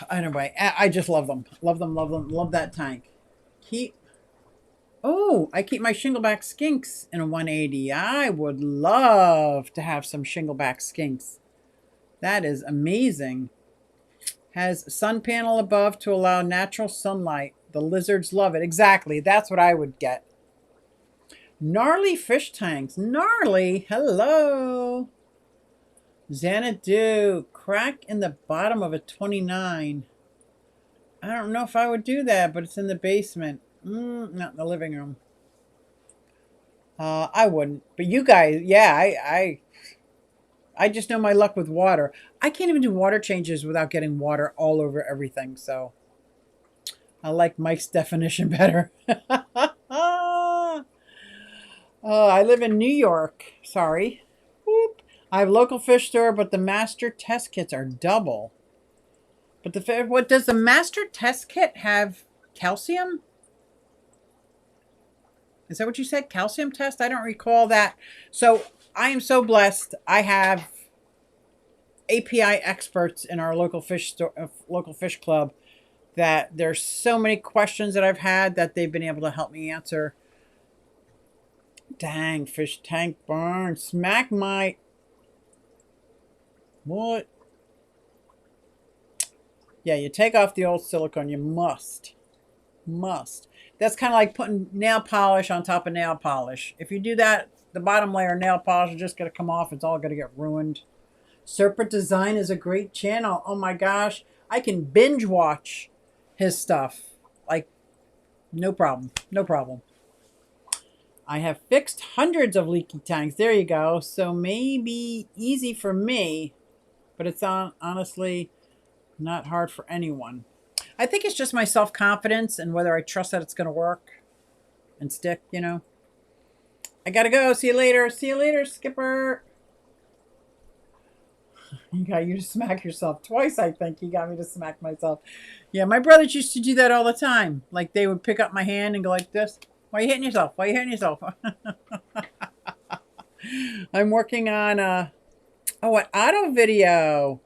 Anyway, I just love them. Love them, love them. Love that tank. I keep my shingleback skinks in a 180. I would love to have some shingleback skinks. That is amazing. Has sun panel above to allow natural sunlight. The lizards love it. Exactly. That's what I would get. Gnarly fish tanks. Gnarly. Hello. Xanadu. Crack in the bottom of a 29. I don't know if I would do that, but it's in the basement. Not in the living room. I wouldn't. But you guys, yeah, I just know my luck with water. I can't even do water changes without getting water all over everything. So I like Mike's definition better. Oh, I live in New York. Sorry. Whoop. I have a local fish store, but the master test kits are double. But what does the master test kit have? Calcium? Is that what you said? Calcium test? I don't recall that. So I am so blessed. I have API experts in our local fish store, local fish club, that there's so many questions that I've had that they've been able to help me answer. Dang, fish tank burn. Smack my... What? Yeah, you take off the old silicone. You must. Must. That's kind of like putting nail polish on top of nail polish. If you do that, the bottom layer of nail polish is just going to come off. It's all going to get ruined. Serpent Design is a great channel. Oh my gosh. I can binge watch his stuff. Like, no problem. No problem. I have fixed hundreds of leaky tanks. There you go. So maybe easy for me, but it's honestly not hard for anyone. I think it's just my self-confidence and whether I trust that it's going to work and stick, you know. I got to go. See you later. See you later, Skipper. You got you to smack yourself twice, I think. You got me to smack myself. Yeah, my brothers used to do that all the time. Like, they would pick up my hand and go like this. Why are you hitting yourself? Why are you hitting yourself? I'm working on an auto video.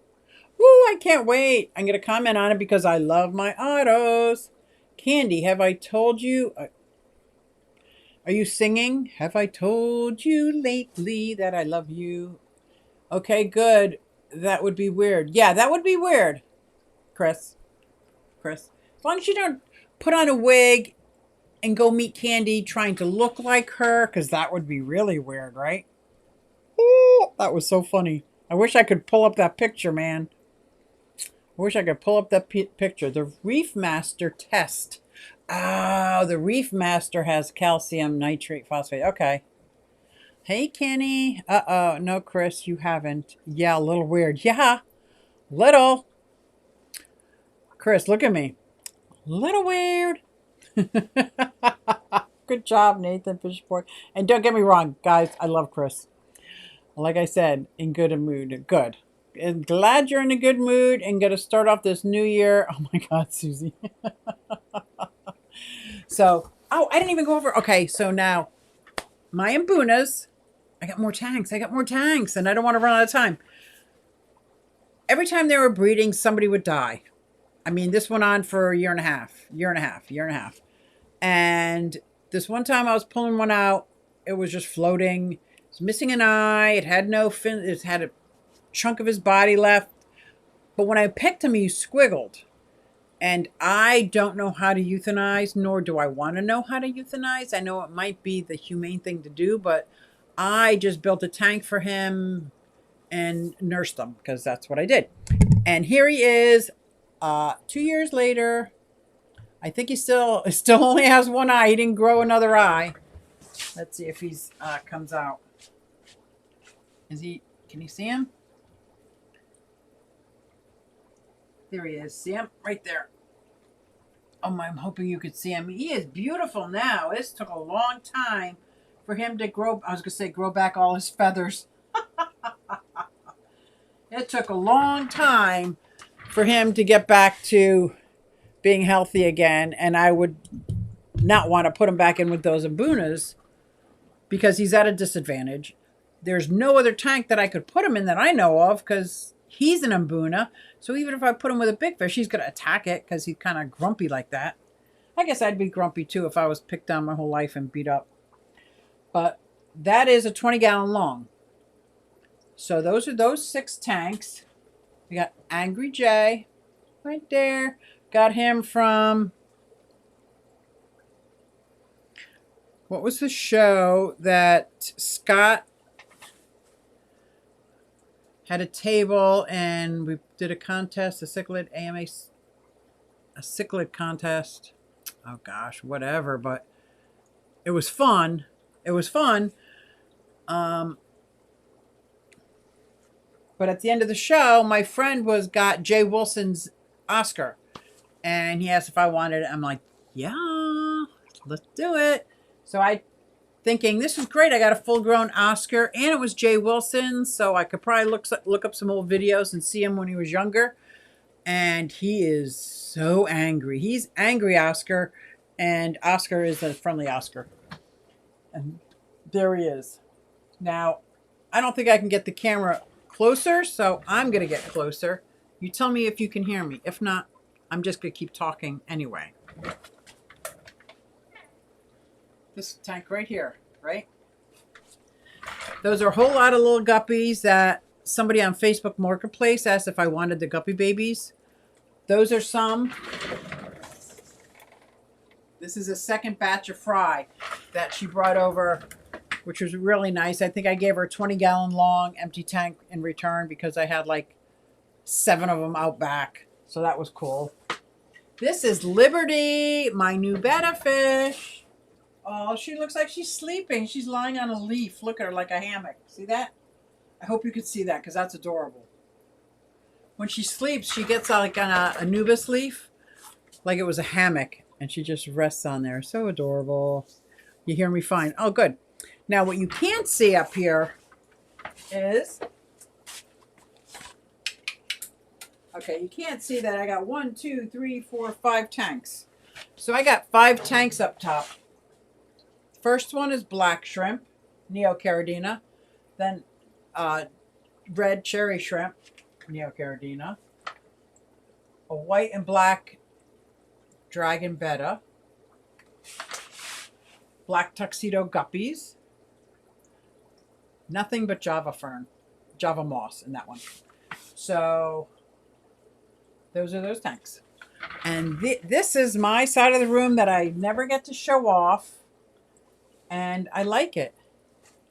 Ooh, I can't wait. I'm going to comment on it because I love my autos. Candy, have I told you? Are you singing? Have I told you lately that I love you? Okay, good. That would be weird. Yeah, that would be weird. Chris. As long as you don't put on a wig and go meet Candy trying to look like her, because that would be really weird, right? Ooh, that was so funny. I wish I could pull up that picture, man. I wish I could pull up that picture. The Reef Master test. Oh, the Reef Master has calcium nitrate phosphate. Okay. Hey, Kenny. Uh-oh. No, Chris, you haven't. Yeah, a little weird. Yeah, little. Chris, look at me. Little weird. Good job, Nathan Fishport. And don't get me wrong, guys. I love Chris. Like I said, in good mood. Good. I'm glad you're in a good mood and going to start off this new year. Oh my God, Susie. So, I didn't even go over. Okay, so now my Mbunas. I got more tanks. And I don't want to run out of time. Every time they were breeding, somebody would die. I mean, this went on for a year and a half. And this one time I was pulling one out. It was just floating. It was missing an eye. It had no fin. It had a chunk of his body left. But when I picked him, he squiggled. And I don't know how to euthanize, nor do I want to know how to euthanize. I know it might be the humane thing to do, but I just built a tank for him and nursed him because that's what I did. And here he is 2 years later. I think he still only has one eye. He didn't grow another eye. Let's see if he's comes out. Is he? Can you see him? There he is. See him? Right there. Oh, I'm hoping you could see him. He is beautiful now. This took a long time for him to grow. I was going to say grow back all his feathers. It took a long time for him to get back to being healthy again. And I would not want to put him back in with those Mbunas because he's at a disadvantage. There's no other tank that I could put him in that I know of because he's an Mbuna. So even if I put him with a big fish, he's going to attack it because he's kind of grumpy like that. I guess I'd be grumpy too if I was picked on my whole life and beat up. But that is a 20-gallon long. So those are those 6 tanks. We got Angry Jay right there. Got him from What was the show that Scott had a table and we did a contest, a cichlid AMA, a cichlid contest. Oh gosh, whatever, but it was fun. It was fun. But at the end of the show, my friend got Jay Wilson's Oscar, and he asked if I wanted it. I'm like, yeah, let's do it. So I, thinking this is great. I got a full-grown Oscar, and it was Jay Wilson, so I could probably look up some old videos and see him when he was younger. And he is so angry. He's angry Oscar, and Oscar is a friendly Oscar. And there he is. Now, I don't think I can get the camera closer, so I'm going to get closer. You tell me if you can hear me. If not, I'm just going to keep talking anyway. This tank right here, right? Those are a whole lot of little guppies that somebody on Facebook Marketplace asked if I wanted the guppy babies. Those are some. This is a second batch of fry that she brought over, which was really nice. I think I gave her a 20-gallon long empty tank in return because I had like 7 of them out back. So that was cool. This is Liberty, my new betta fish. Oh, she looks like she's sleeping. She's lying on a leaf. Look at her like a hammock. See that? I hope you could see that because that's adorable. When she sleeps, she gets like on a Anubis leaf, like it was a hammock, and she just rests on there. So adorable. You hear me fine. Oh, good. Now, what you can't see up here is, okay, you can't see that I got 1, 2, 3, 4, 5 tanks. So I got 5 tanks up top. First one is black shrimp, Neocaridina. Then red cherry shrimp, Neocaridina. A white and black dragon betta. Black tuxedo guppies. Nothing but Java fern, Java moss in that one. So those are those tanks. And this is my side of the room that I never get to show off. And I like it.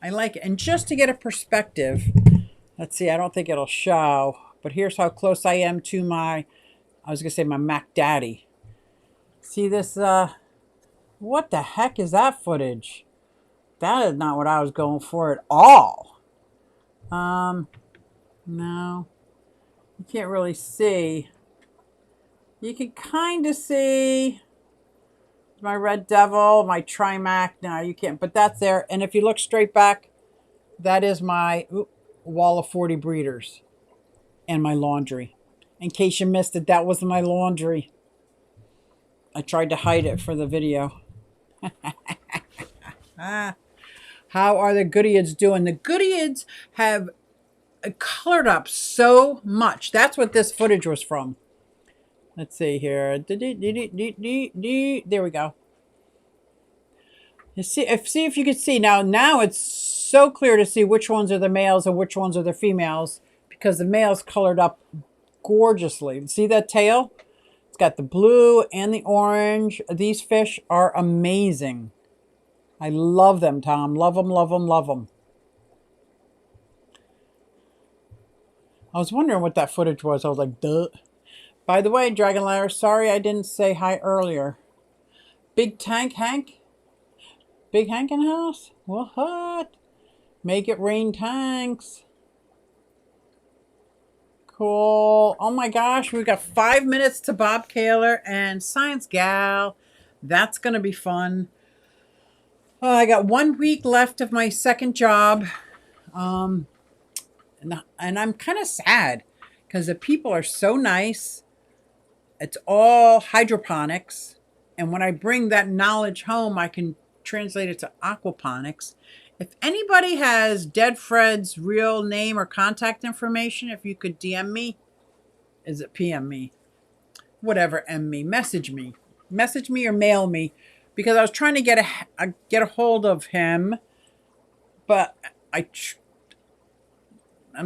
I like it. And just to get a perspective, let's see, I don't think it'll show, but here's how close I am to my, I was going to say my Mac Daddy. See this, what the heck is that footage? That is not what I was going for at all. No, you can't really see. You can kind of see my Red Devil, my Trimac. No, you can't, but that's there. And if you look straight back, that is my wall of 40 breeders and my laundry. In case you missed it, that was my laundry. I tried to hide it for the video. How are the Goodeids doing? The Goodeids have colored up so much. That's what this footage was from. Let's see here. There we go. You see if you can see. Now it's so clear to see which ones are the males and which ones are the females because the males colored up gorgeously. See that tail? It's got the blue and the orange. These fish are amazing. I love them, Tom. Love them, love them, love them. I was wondering what that footage was. I was like, duh. By the way, Dragon Ladder, sorry I didn't say hi earlier. Big Tank Hank? Big Hank in the house? What? Make it rain tanks. Cool. Oh my gosh, we got 5 minutes to Bob Kaler and Science Gal. That's going to be fun. I got 1 week left of my second job. And I'm kind of sad because the people are so nice. It's all hydroponics. And when I bring that knowledge home, I can translate it to aquaponics. If anybody has Dead Fred's real name or contact information, if you could DM me, is it PM me? Whatever, M me, message me. Message me or mail me. Because I was trying to get a hold of him, but I'm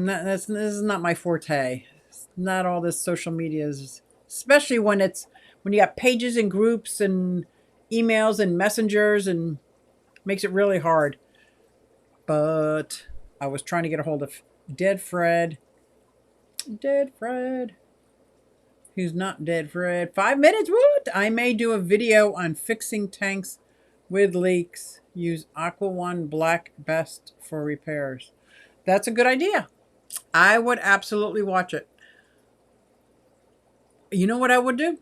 not. This is not my forte. It's not all this social media is, especially when you got pages and groups and emails and messengers and Makes it really hard. But I was trying to get a hold of Dead Fred. Dead Fred. Who's not dead, Fred? 5 minutes? What? I may do a video on fixing tanks with leaks. Use Aqua One Black Best for repairs. That's a good idea. I would absolutely watch it. You know what I would do?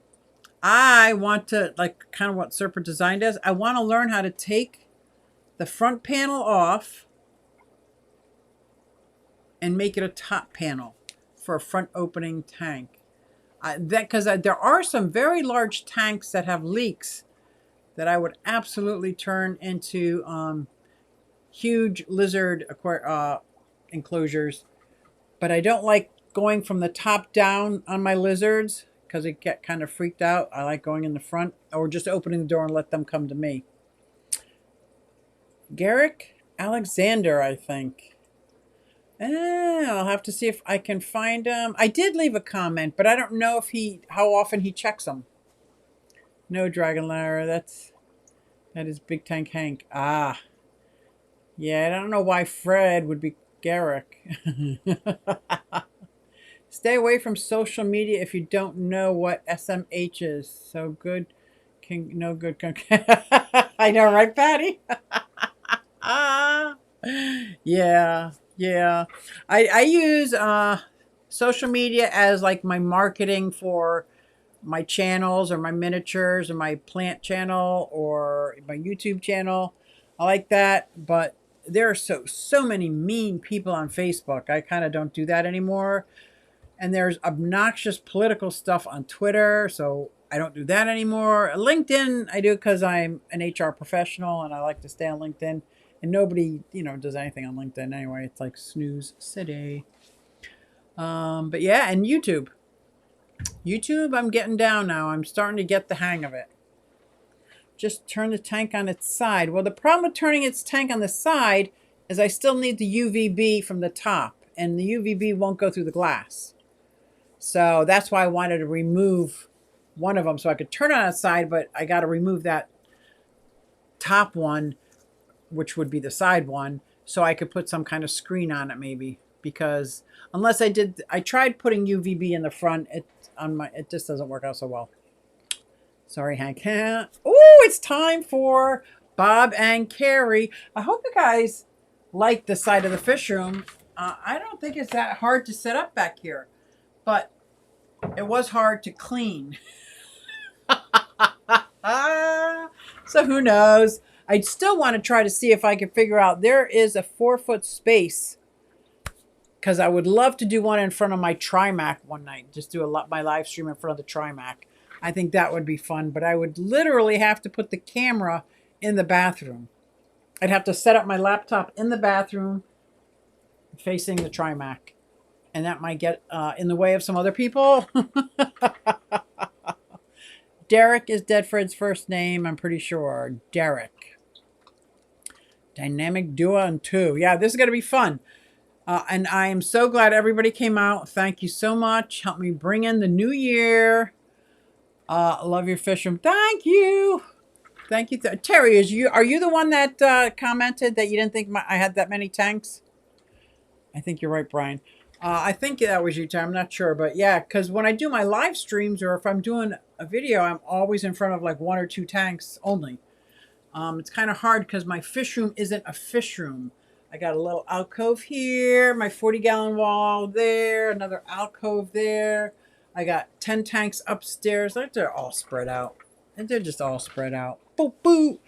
I want to, like kind of what Serpent Design does, I want to learn how to take the front panel off and make it a top panel for a front opening tank. Because there are some very large tanks that have leaks that I would absolutely turn into huge lizard enclosures. But I don't like going from the top down on my lizards because I get kind of freaked out. I like going in the front or just opening the door and let them come to me. Garrick Alexander, I think. I'll have to see if I can find him. I did leave a comment, but I don't know if how often he checks them. No, Dragon Lara, that is Big Tank Hank. Ah. Yeah, I don't know why Fred would be Garrick. Stay away from social media if you don't know what SMH is. So good no good. I know, right, Patty? Yeah. Yeah, I use social media as like my marketing for my channels or my miniatures or my plant channel or my YouTube channel. I like that, but there are so many mean people on Facebook. I kind of don't do that anymore. And there's obnoxious political stuff on Twitter, so I don't do that anymore. LinkedIn, I do because I'm an HR professional and I like to stay on LinkedIn. And nobody, does anything on LinkedIn anyway. It's like snooze city. But yeah, and YouTube. YouTube, I'm getting down now. I'm starting to get the hang of it. Just turn the tank on its side. Well, the problem with turning its tank on the side is I still need the UVB from the top. And the UVB won't go through the glass. So that's why I wanted to remove one of them so I could turn it on its side. But I got to remove that top one, which would be the side one, so I could put some kind of screen on it maybe. Because unless I tried putting UVB in the front, it just doesn't work out so well. Sorry, Hank. Oh, it's time for Bob and Carrie. I hope you guys like the side of the fish room. I don't think it's that hard to set up back here, but it was hard to clean. So who knows? I'd still want to try to see if I can figure out. There is a 4-foot space because I would love to do one in front of my TriMac one night. Just do my live stream in front of the TriMac. I think that would be fun, but I would literally have to put the camera in the bathroom. I'd have to set up my laptop in the bathroom facing the TriMac. And that might get in the way of some other people. Derek is Dead Fred's first name, I'm pretty sure. Derek. Dynamic Duo and 2. Yeah, this is going to be fun. And I am so glad everybody came out. Thank you so much. Help me bring in the new year. Love your fish room. Thank you. Thank you. Terry, are you the one that commented that you didn't think I had that many tanks? I think you're right, Brian. I think that was you, Terry. I'm not sure. But yeah, because when I do my live streams or if I'm doing a video, I'm always in front of like 1 or 2 tanks only. It's kind of hard because my fish room isn't a fish room. I got a little alcove here, my 40-gallon wall there, another alcove there. I got 10 tanks upstairs. They're all spread out. And they're just all spread out. Boop, boop.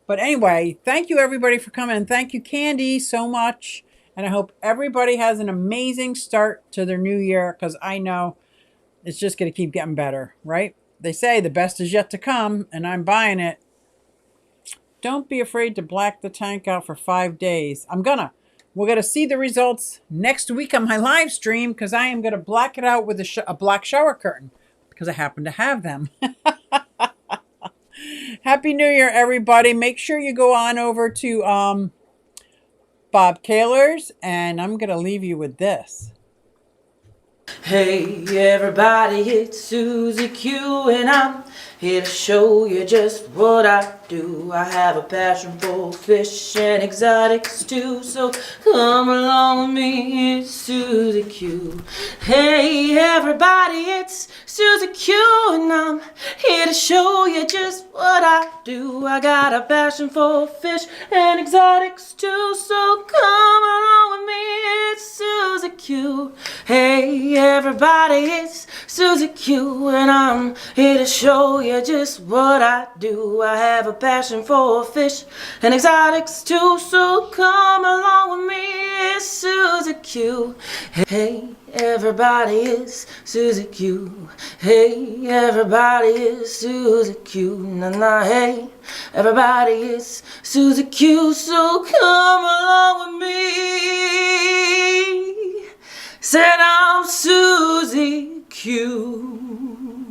But anyway, thank you everybody for coming. And thank you, Candy, so much. And I hope everybody has an amazing start to their new year because I know it's just going to keep getting better, right? They say the best is yet to come, and I'm buying it. Don't be afraid to black the tank out for 5 days. We're going to see the results next week on my live stream because I am going to black it out with a black shower curtain because I happen to have them. Happy New Year, everybody. Make sure you go on over to Bob Kaler's, and I'm going to leave you with this. Hey everybody, it's Susie Q, and I'm here to show you just what I do. I have a passion for fish and exotics too, so come along with me, it's Susie Q. Hey everybody, it's Susie Q, and I'm here to show you just what I do. I got a passion for fish and exotics too, so come along with me, it's Susie Q. Hey everybody, it's Susie Q, and I'm here to show you just what I do. I have a passion for fish and exotics too, so come along with me, it's Susie Q. Hey everybody, it's Susie Q. Hey everybody, it's Susie Q. Nah, hey everybody, it's Susie Q, so come along with me. Said I'm Susie Q.